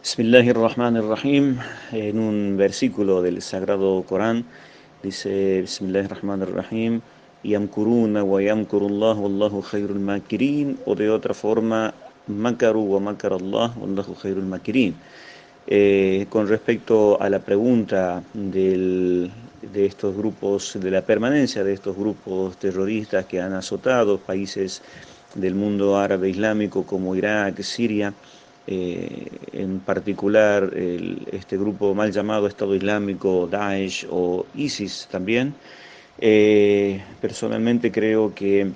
Bismillahirrahmanirrahim. En un versículo del Sagrado Corán dice Bismillahirrahmanirrahim, Yamkuruna wa yamkurullah wallahu khairul makirin, o de otra forma, Makaru wa makarallah wallahu khairul makirin. Con respecto a la pregunta de estos grupos, de la permanencia de estos grupos terroristas que han azotado países del mundo árabe islámico como Irak, Siria, en particular este grupo mal llamado Estado Islámico, Daesh o ISIS también, personalmente creo que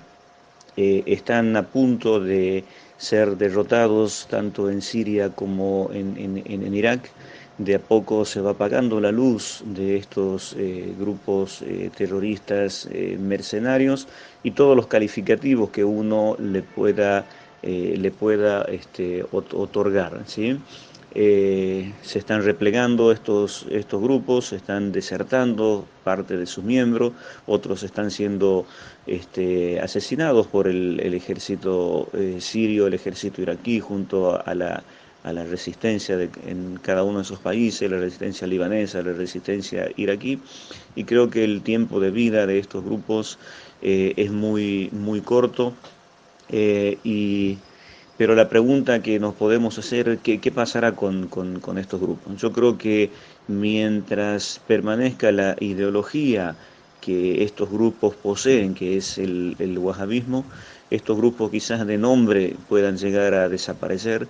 están a punto de ser derrotados tanto en Siria como en Irak. De a poco se va apagando la luz de estos grupos terroristas mercenarios y todos los calificativos que uno le pueda otorgar, ¿sí? Se están replegando estos grupos, se están desertando parte de sus miembros, otros están siendo asesinados por el ejército sirio, el ejército iraquí, junto a la resistencia en cada uno de esos países, la resistencia libanesa, la resistencia iraquí, y creo que el tiempo de vida de estos grupos es muy corto. Eh, y, pero la pregunta que nos podemos hacer, ¿qué pasará con estos grupos? Yo creo que mientras permanezca la ideología que estos grupos poseen, que es el wahabismo, estos grupos quizás de nombre puedan llegar a desaparecer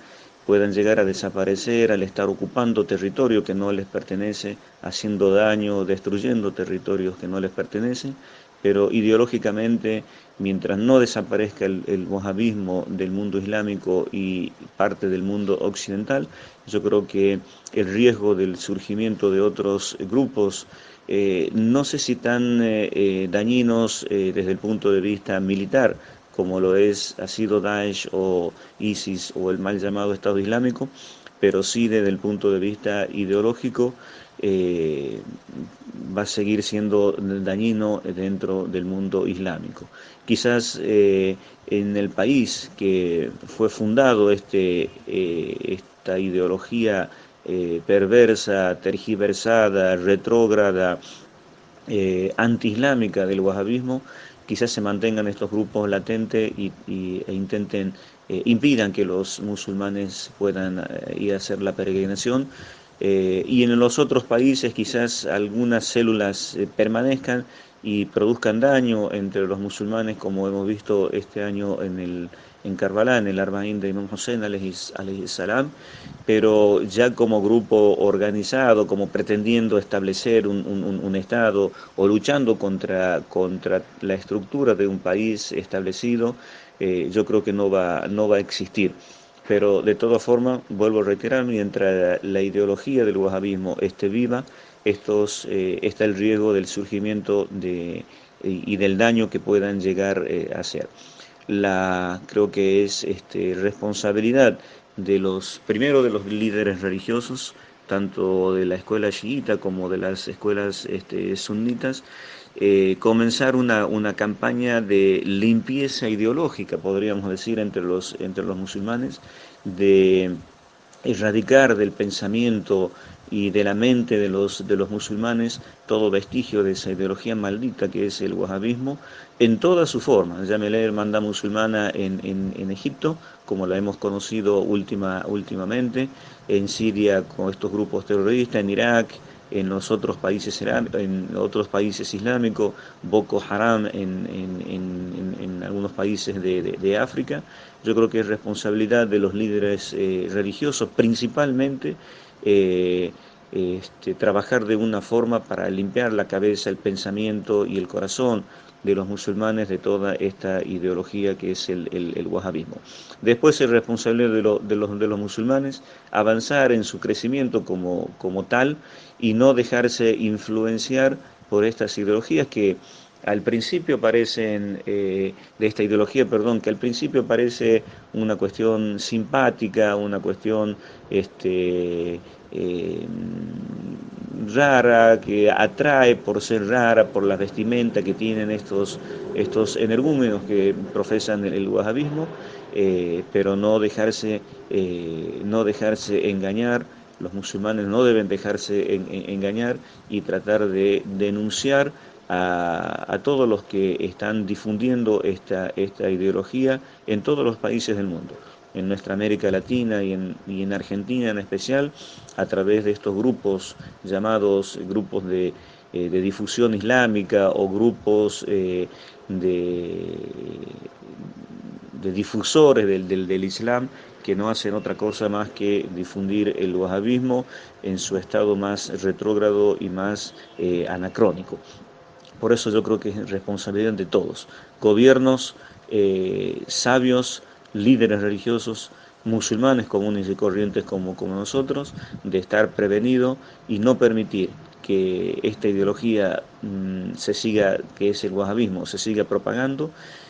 al estar ocupando territorio que no les pertenece, haciendo daño, destruyendo territorios que no les pertenecen, pero ideológicamente, mientras no desaparezca el wahabismo del mundo islámico y parte del mundo occidental, yo creo que el riesgo del surgimiento de otros grupos, no sé si tan dañinos desde el punto de vista militar, como ha sido Daesh o ISIS o el mal llamado Estado Islámico, pero sí desde el punto de vista ideológico, eh, va a seguir siendo dañino dentro del mundo islámico. Quizás en el país que fue fundado esta ideología perversa, tergiversada, retrógrada, antiislámica del wahabismo, quizás se mantengan estos grupos latentes e intenten, impidan que los musulmanes puedan ir a hacer la peregrinación. Y en los otros países quizás algunas células permanezcan y produzcan daño entre los musulmanes, como hemos visto este año en Karbala, en el Arbaín de Imam Hussein alayhi salam, pero ya como grupo organizado, como pretendiendo establecer un Estado o luchando contra la estructura de un país establecido, yo creo que no va a existir. Pero de todas formas, vuelvo a reiterar, mientras la ideología del wahabismo esté viva, está el riesgo del surgimiento y del daño que puedan llegar a hacer. Creo que es responsabilidad primero de los líderes religiosos, tanto de la escuela chiita como de las escuelas sunitas, comenzar una campaña de limpieza ideológica, podríamos decir, entre los musulmanes, de erradicar del pensamiento y de la mente de los musulmanes todo vestigio de esa ideología maldita que es el wahabismo en toda su forma. Llámele hermandad musulmana en Egipto, como la hemos conocido últimamente, en Siria con estos grupos terroristas, en Irak, en otros países islámicos, Boko Haram en algunos países de África. Yo creo que es responsabilidad de los líderes religiosos, principalmente, trabajar de una forma para limpiar la cabeza, el pensamiento y el corazón de los musulmanes de toda esta ideología que es el wahabismo. Después es responsabilidad de los musulmanes avanzar en su crecimiento como tal y no dejarse influenciar por estas ideologías que al principio parecen, de esta ideología, perdón, que al principio parece una cuestión simpática, una cuestión eh, rara, que atrae por ser rara, por la vestimenta que tienen estos energúmenos que profesan el wahabismo, pero no dejarse engañar. Los musulmanes no deben dejarse engañar y tratar de denunciar a todos los que están difundiendo esta ideología en todos los países del mundo, en nuestra América Latina y en Argentina en especial, a través de estos grupos llamados grupos de difusión islámica o grupos de, de difusores del Islam, que no hacen otra cosa más que difundir el wahabismo en su estado más retrógrado y más anacrónico. Por eso yo creo que es responsabilidad de todos, gobiernos, sabios, líderes religiosos, musulmanes comunes y corrientes como nosotros, de estar prevenido y no permitir que esta ideología se siga, que es el wahabismo, se siga propagando,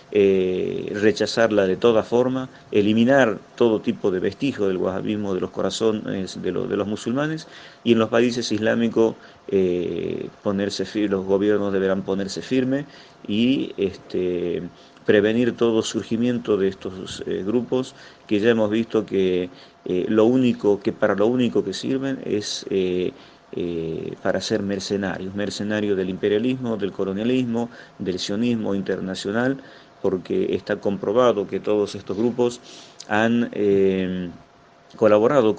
rechazarla de toda forma, eliminar todo tipo de vestigio del wahabismo de los corazones de los musulmanes, y en los países islámicos los gobiernos deberán ponerse firme y prevenir todo surgimiento de estos grupos, que ya hemos visto que para lo único que sirven es para ser mercenarios del imperialismo, del colonialismo, del sionismo internacional, porque está comprobado que todos estos grupos han colaboran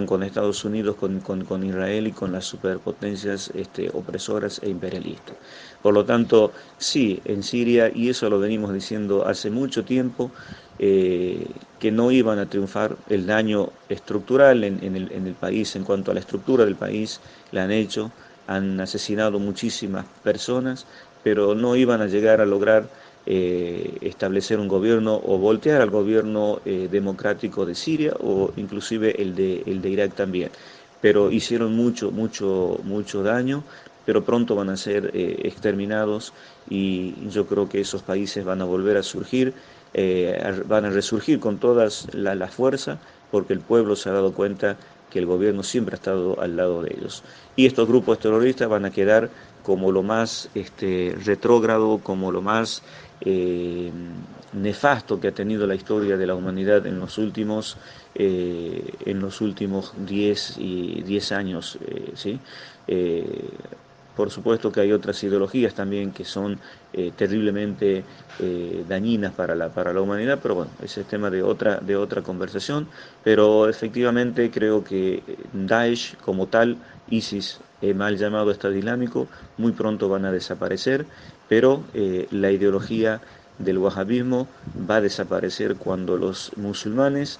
con Estados Unidos, con Israel y con las superpotencias opresoras e imperialistas. Por lo tanto, sí, en Siria, y eso lo venimos diciendo hace mucho tiempo, que no iban a triunfar. El daño estructural en el país, en cuanto a la estructura del país, la han hecho, han asesinado muchísimas personas, pero no iban a llegar a lograr establecer un gobierno o voltear al gobierno democrático de Siria o inclusive el de Irak también. Pero hicieron mucho daño, pero pronto van a ser exterminados, y yo creo que esos países van a volver a surgir, van a resurgir con toda la fuerza, porque el pueblo se ha dado cuenta que el gobierno siempre ha estado al lado de ellos. Y estos grupos terroristas van a quedar como lo más retrógrado, como lo más nefasto que ha tenido la historia de la humanidad en los últimos 10 años, ¿sí? Eh, por supuesto que hay otras ideologías también que son terriblemente dañinas para la humanidad, pero bueno, ese es tema de otra conversación. Pero efectivamente creo que Daesh como tal, ISIS, mal llamado Estado Islámico, muy pronto van a desaparecer, pero la ideología del wahabismo va a desaparecer cuando los musulmanes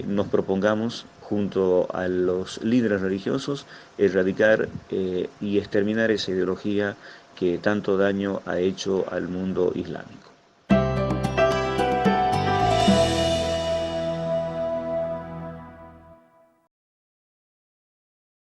nos propongamos, junto a los líderes religiosos, erradicar y exterminar esa ideología que tanto daño ha hecho al mundo islámico.